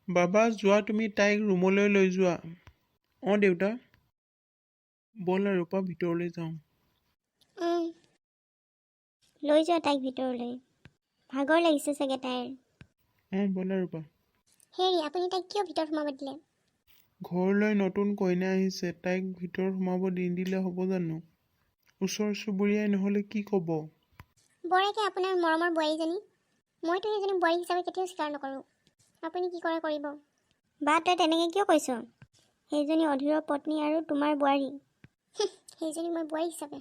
বাবা যোৱা তুমি তাইক ৰুমলৈ লৈ যোৱা। দেউতা ব'ল আৰু ৰূপা ভিতৰলৈ যাওঁ। লৈ যোৱা তাইক ভিতৰলৈ, ভাগৰ লাগিছে চাগে তাইৰ। ব'ল আৰু ৰূপা। হেৰি আপুনি তাইক কিয় ভিতৰত সোমাব দিলে? ঘৰলৈ নতুন কইনা আহিছে, তাইক ভিতৰত সোমাব নিদিলে হ'ব জানো? ওচৰ চুবুৰীয়াই নহ'লে কি ক'ব? বৰেকে আপোনাৰ মৰমৰ বোৱাৰীজনী, মইতো সেইজনী বোৱাৰী হিচাপে কেতিয়াও স্বীকাৰ নকৰোঁ। আপুনি কি কৰে কৰিব। বা তই তেনেকৈ কিয় কৈছ? সেইজনী অধীৰৰ পত্নী আৰু তোমাৰ বোৱাৰী। সেইজনী মই বোৱাৰী হিচাপে।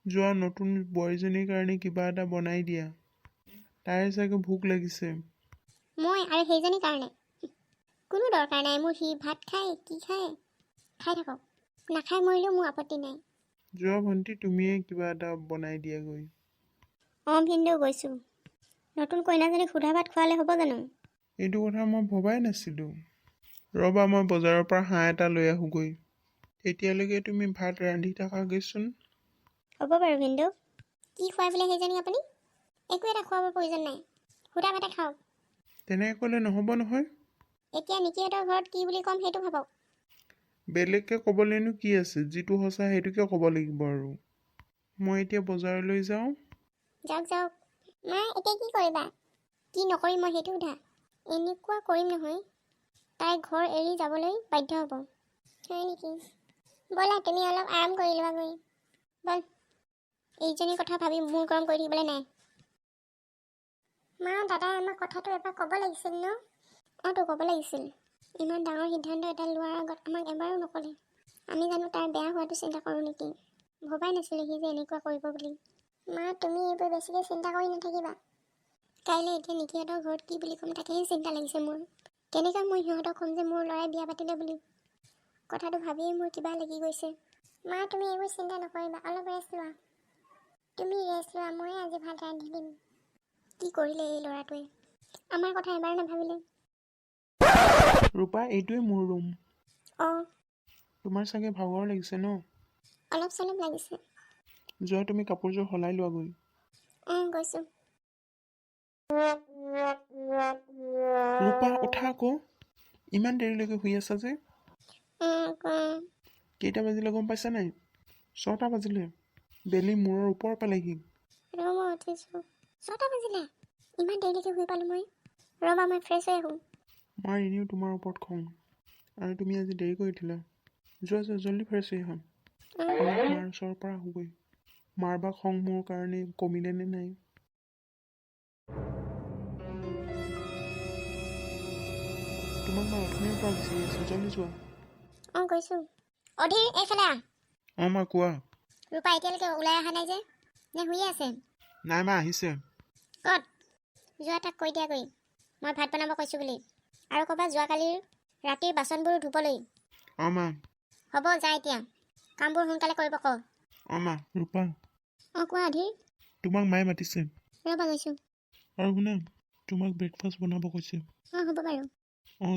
যোৱা নতুন বোৱাৰীজনীৰ কাৰণে কিবা এটা বনাই দিয়া, তাইৰ চাগে ভোক লাগিছে। মই আৰু সেইজনীৰ কাৰণে কোনো দৰকাৰ নাই মোৰ। সি ভাত খায় কি খায় খাই থাকক, নাখাই মৰিলেও মোৰ আপত্তি নাই। যোৱা ভণ্টি তুমিয়ে কিবা এটা বনাই দিয়াগৈ। ভিনদেউ গৈছোঁ। নতুন কইনাজনীক সুধা ভাত খোৱালে হ'ব জানো? এইটো কথা মই ভবাই নাছিলোঁ। ৰ'বা মই বজাৰৰ পৰা হাঁহ এটা লৈ আহোঁগৈ। তেতিয়ালৈকে তুমি ভাত ৰান্ধি থাকাগৈচোন। হ'ব বাৰু ভিনদেউ। কি খুৱাই বোলে সেইজনীক আপুনি? একো এটা খুৱাবৰ প্ৰয়োজন নাই, সুধা ভাতে খাওক। তেনেকৈ ক'লে নহ'ব নহয়। এতিয়া নিকিহঁতৰ ঘৰত কি বুলি ক'ম সেইটো ভাবক। বেলেগকৈ ক'বলৈনো কি আছে, যিটো সঁচা সেইটোকে ক'ব লাগিব আৰু। মই এতিয়া বজাৰলৈ যাওঁ। যাওক যাওক। মা এতিয়া কি কৰিবা? কি নকৰিম মই সেইটো সোধা। এনেকুৱা কৰিম নহয় তাই ঘৰ এৰি যাবলৈ বাধ্য হ'ব। হয় নেকি? ব'লা তুমি অলপ আৰাম কৰি লোৱাগৈ। বল, এইজনীৰ কথা ভাবি মূৰ গৰম কৰি থাকিবলৈ নাই। মা দাদাই আমাক কথাটো এবাৰ ক'ব লাগিছিল ন? তো ক'ব লাগিছিল। ইমান ডাঙৰ সিদ্ধান্ত এটা লোৱাৰ আগত আমাক এবাৰো নক'লে। আমি জানো তাৰ বেয়া হোৱাটো চিন্তা কৰোঁ নেকি? ভবাই নাছিলোঁ সি যে এনেকুৱা কৰিব বুলি। মা তুমি এইবোৰ বেছিকৈ চিন্তা কৰি নাথাকিবা। কাইলৈ এতিয়া নিকিহঁতৰ ঘৰত কি বুলি ক'ম তাকেহে চিন্তা লাগিছে মোৰ। কেনেকৈ মই সিহঁতক ক'ম যে মোৰ ল'ৰাই বিয়া পাতিলে বুলি? কথাটো ভাবিয়েই মোৰ কিবা লাগি গৈছে। মা তুমি এইবোৰ চিন্তা নকৰিবা, অলপ ৰেষ্ট লোৱা। তুমি ৰেষ্ট লোৱা, ময়ে আজি ভাত ৰান্ধি দিম। কি কৰিলে এই ল'ৰাটোৱে? আমাৰ কথা এবাৰ নাভাবিলে। ৰূপা এইটোৱে মোৰ ৰুম। তোমাৰ চাগে ভাগৰ লাগিছে ন? অলপ চলপ লাগিছে। যোৱা তুমি কাপোৰযোৰ সলাই লোৱাগৈ। গৈছোঁ। ৰূপা উঠা আকৌ, ইমান দেৰিলৈকে শুই আছা যে? কেইটা বাজিলে গম পাইছা নাই? 6টা বাজিলে। বেলি মূৰৰ ওপৰ পালেহি। মই উঠিছোঁ। 6টা বাজিলে, ইমান দেৰিলৈকে শুই পালোঁ মই। ৰ'বা মই ফ্ৰেছ হৈ আহোঁ। মাৰ এনেও তোমাৰ ওপৰত খং, আৰু তুমি আজি দেৰিকৈ উঠিলা। যোৱা জল্দি ফ্ৰেছ হৈ আহা। মাৰ ওচৰৰ পৰা আহোগৈ। মাৰ বা খং মোৰ কাৰণে কমিলেনে নাই? তোমাক মই অথনিৰ পৰা বিচাৰি আছোঁ, জল্দি যোৱা। গৈছোঁ। অধীৰ এইফালে আহ। মা কোৱা। ৰূপা এতিয়ালৈকে ওলাই অহা নাই যে, নে শুইয়ে আছে? নাই মা আহিছে। ক'ত? যোৱা তাক কৈ দিয়াগৈ মই ভাত বনাব কৈছোঁ বুলি, আৰু ক'বা যোৱাকালিৰ ৰাতিৰ বাচনবোৰ ধুবলৈ। মা। হ'ব যা এতিয়া, কামবোৰ সোনকালে কৰিব কওঁ। মা। ৰূপা। কোৱা অধীৰ। তোমাক মায়ে মাতিছে। ৰ'বা গৈছোঁ। আৰু শুনা, তোমাক ব্ৰেকফাষ্ট বনাব কৈছে। হ'ব বাৰু।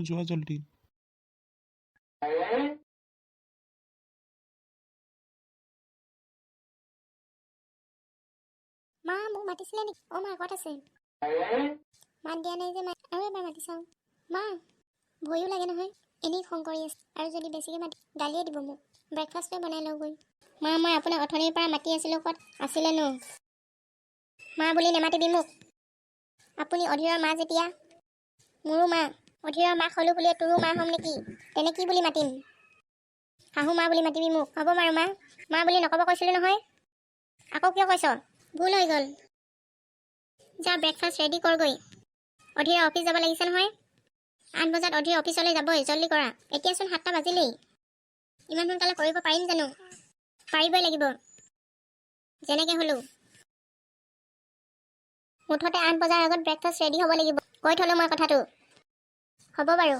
যোৱা জল্দি। মা মোক মাতিছিলে নেকি? মা ক'ত আছে? মাত দিয়া নাই যে মায়ে, আৰু এবাৰ মাতি চাওঁ। মা ভয়ো লাগে নহয়, এনেই খং কৰি আছে, আৰু যদি বেছিকৈ মাতি গালিয়ে দিব মোক। ব্ৰেকফাষ্টে বনাই লওঁগৈ। মা মই আপোনাক অথনিৰ পৰা মাতি আছিলোঁ, ক'ত আছিলেনো? মা বুলি নেমাতিবি মোক। আপুনি অধীৰৰ মা যেতিয়া মোৰো মা। অধীৰৰ মাক হ'লো বুলিয়ে তোৰো মা হ'ম নেকি? তেনে কি বুলি মাতিম? শাহু মা বুলি মাতিবি মোক। হ'ব বাৰু মা। মা বুলি নক'ব কৈছিলোঁ নহয়, আকৌ কিয় কৈছ? ভুল হৈ গ'ল। যা ব্ৰেকফাষ্ট ৰেডি কৰগৈ। অধীৰৰ অফিচ যাব লাগিছে নহয়। 8 বজাত অধীৰ অফিচলৈ যাবই, জল্দি কৰা। এতিয়াচোন 7টা বাজিলেই। ইমান সোনকালে কৰিব পাৰিম জানো? পাৰিবই লাগিব, যেনেকৈ হ'লেও। মুঠতে 8 বজাৰ আগত ব্ৰেকফাষ্ট ৰেডি হ'ব লাগিব। কৈ থ'লোঁ মই কথাটো। হ'ব বাৰু।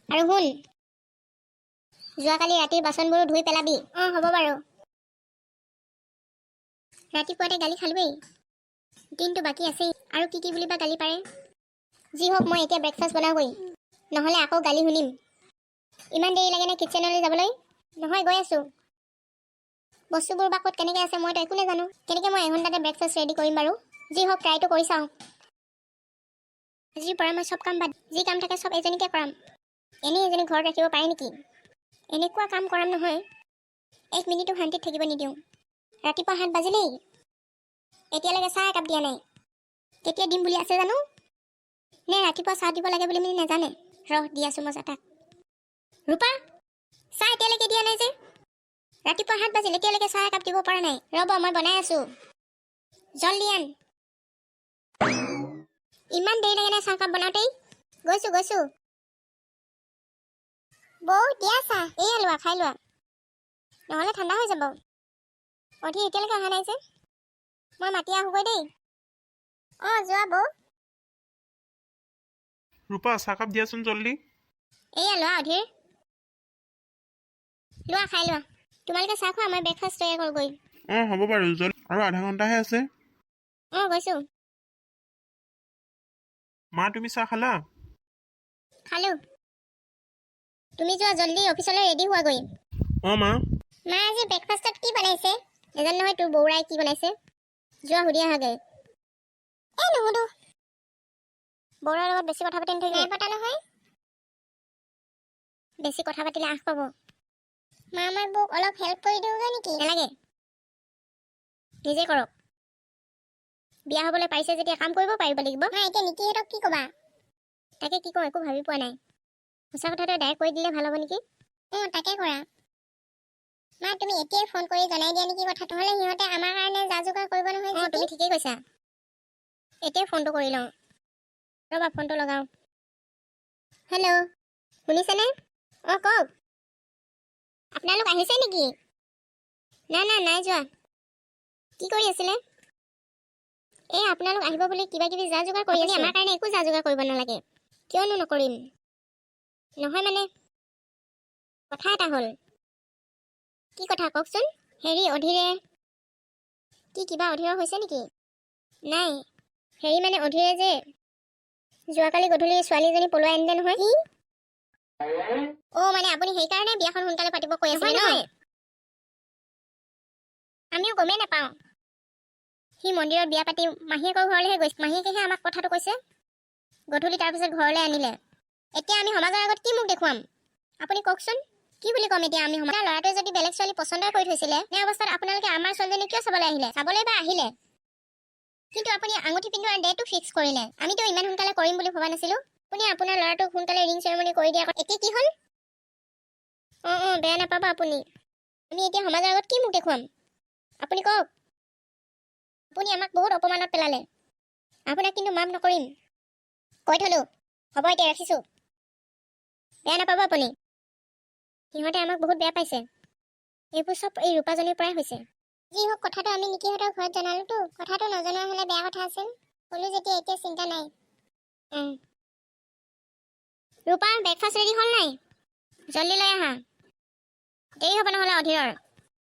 আৰু শুন, যোৱাকালি ৰাতিৰ বাচনবোৰো ধুই পেলাবি। হ'ব বাৰু। ৰাতিপুৱাতে গালি খালোৱেই, দিনটো বাকী আছেই, আৰু কি কি বুলিবা গালি পাৰে। যি হওক মই এতিয়া ব্ৰেকফাষ্ট বনাওঁগৈ, নহ'লে আকৌ গালি শুনিম। ইমান দেৰি লাগেনে কিটচেনলৈ যাবলৈ? নহয় গৈ আছোঁ। বস্তুবোৰ বা ক'ত কেনেকৈ আছে মইতো একো নাজানো। কেনেকৈ মই এঘণ্টাতে ব্ৰেকফাষ্ট ৰেডি কৰিম বাৰু? যি হওক ট্ৰাইটো কৰি চাওঁ। আজিৰ পৰা মই চব কাম বাদ যি কাম থাকে চব এজনীকে কৰাম। এনেই এজনী ঘৰত ৰাখিব পাৰে নেকি? এনেকুৱা কাম কৰাম নহয়, 1 মিনিটো শান্তিত থাকিব নিদিওঁ। ৰাতিপুৱা 7 বাজিলেই, এতিয়ালৈকে চাহ একাপ দিয়া নাই। কেতিয়া দিম বুলি আছে জানো? নে ৰাতিপুৱা চাহ দিব লাগে বুলি নাজানে? ৰহ দি আছোঁ মজা তাক। ৰূপা, চাহ এতিয়ালৈকে দিয়া নাই যে? ৰাতিপুৱা 7 বাজিল, এতিয়ালৈকে চাহ একাপ দিব পৰা নাই। ৰ'ব, মই বনাই আছোঁ, জলদি আন। ইমান দেৰি লাগে নে চাহকাপ বনাওঁতেই? গৈছোঁ। বৌ দিয়া চাহ। এয়া লোৱা, খাই লোৱা, নহ'লে ঠাণ্ডা হৈ যাব। অধি এতিয়ালৈকে অহা নাই যে? মই মাতি আহোঁগৈ দেই। যোৱা বৌ। ৰূপা, চাহকাপ দিয়াচোন জল্দি। এয়া লোৱা অধীৰ, লোৱা খাই লোৱা। তোমালোকে চাহ খোৱা, মই ব্ৰেকফাষ্ট তৈয়াৰ কৰোঁগৈ। হ'ব বাৰু, জল্দি, আৰু আধা ঘণ্টাহে আছে। গৈছোঁ। মা, তুমি চাহ খালা? খালোঁ। তুমি যোৱা জল্দি, অফিচলৈ ৰেডি হোৱাগৈ। মা। মা, আজি ব্ৰেকফাষ্টত কি বনাইছে? নাজানো নহয় তোৰ বৌৰাই কি বনাইছে। যোৱা সুধি আহাগৈ। নুসুধো। বৌৰাৰ লগত বেছি কথা পাতি নাথাকিবি। নাই পতা নহয়। বেছি কথা পাতিলে আশ পাব। মা, মই বৌক অলপ হেল্প কৰি দিওঁগৈ নেকি? নালাগে, নিজে কৰক। বিয়া হ'বলৈ পাৰিছে যেতিয়া কাম কৰিব পাৰিব লাগিব। এতিয়া নিকিহঁতক কি ক'বা? তাকে কি কওঁ একো ভাবি পোৱা নাই। সঁচা কথাটো ডাইৰেক্ট কৈ দিলে ভাল হ'ব নেকি? তাকে কৰা। মা, তুমি এতিয়াই ফোন কৰি জনাই দিয়া নেকি কথাটো? হ'লে সিহঁতে আমাৰ কাৰণে যা যোগাৰ কৰিব নহয়। তুমি ঠিকেই কৈছা, এতিয়াই ফোনটো কৰি লওঁ। ৰ'বা, ফোনটো লগাওঁ। হেল্ল', শুনিছেনে? কওক। আপোনালোক আহিছে নেকি? নাই যোৱা। কি কৰি আছিলে? আপোনালোক আহিব বুলি কিবা কিবি যা যোগাৰ কৰি আছে। আমাৰ কাৰণে একো যা যোগাৰ কৰিব নালাগে। কিয়নো নকৰিম? নহয় মানে কথা এটা হ'ল। কি কথা কওকচোন? হেৰি, অধীৰে কি কিবা অধীৰৰ হৈছে নেকি? নাই, হেৰি মানে অধীৰে যে যোৱাকালি গধূলি ছোৱালীজনী পলুৱাই আনিলে নহয়। কি? মানে আপুনি সেইকাৰণে বিয়াখন সোনকালে পাতিব কৈ আছিলে ন? আমিও গমেই নাপাওঁ। সি মন্দিৰত বিয়া পাতি মাহীয়েকৰ ঘৰলৈহে গৈছে। মাহীয়েকেহে আমাক কথাটো কৈছে। গধূলি তাৰপিছত ঘৰলৈ আনিলে। এতিয়া আমি সমাজৰ আগত কি মুখ দেখুৱাম? আপুনি কওকচোন, কি বুলি ক'ম এতিয়া আমি? সমাজৰ ল'ৰাটোৱে যদি বেলেগ ছোৱালী পচন্দ কৰি থৈছিলে, এনে অৱস্থাত আপোনালোকে আমাৰ ছোৱালীজনী কিয় চাবলৈ আহিলে? চাবলৈ বা আহিলে, কিন্তু আপুনি আঙুঠি পিন্ধোৱাৰ ডেটটো ফিক্স কৰিলে। আমিতো ইমান সোনকালে কৰিম বুলি ভবা নাছিলোঁ। আপুনি আপোনাৰ ল'ৰাটোক সোনকালে ৰিং চেৰেমনি কৰি দিয়া। এতিয়া কি হ'ল? বেয়া নাপাব আপুনি। আমি এতিয়া সমাজৰ আগত কি মুখ দেখুৱাম? আপুনি কওক। আপুনি আমাক বহুত অপমানত পেলালে। আপোনাক কিন্তু মাফ নকৰিম। কৈ থলো। হ'ব, এতিয়া ৰাখিছোঁ। বেয়া নাপাব আপুনি। সিহঁতে আমাক বহুত বেয়া পাইছে। এইবোৰ চব এই ৰূপাজনীৰ পৰাই হৈছে। যি হওক, কথাটো আমি নিকিহঁতৰ ঘৰত জনালোতো। কথাটো নজনোৱা হ'লে বেয়া কথা আছিল। ক'লো যেতিয়া এতিয়া চিন্তা নাই। ৰূপা, ব্ৰেকফাষ্ট ৰেডি হ'ল নাই? জল্দি লৈ আহা, দেৰি হ'ব নহ'লে অধীৰৰ।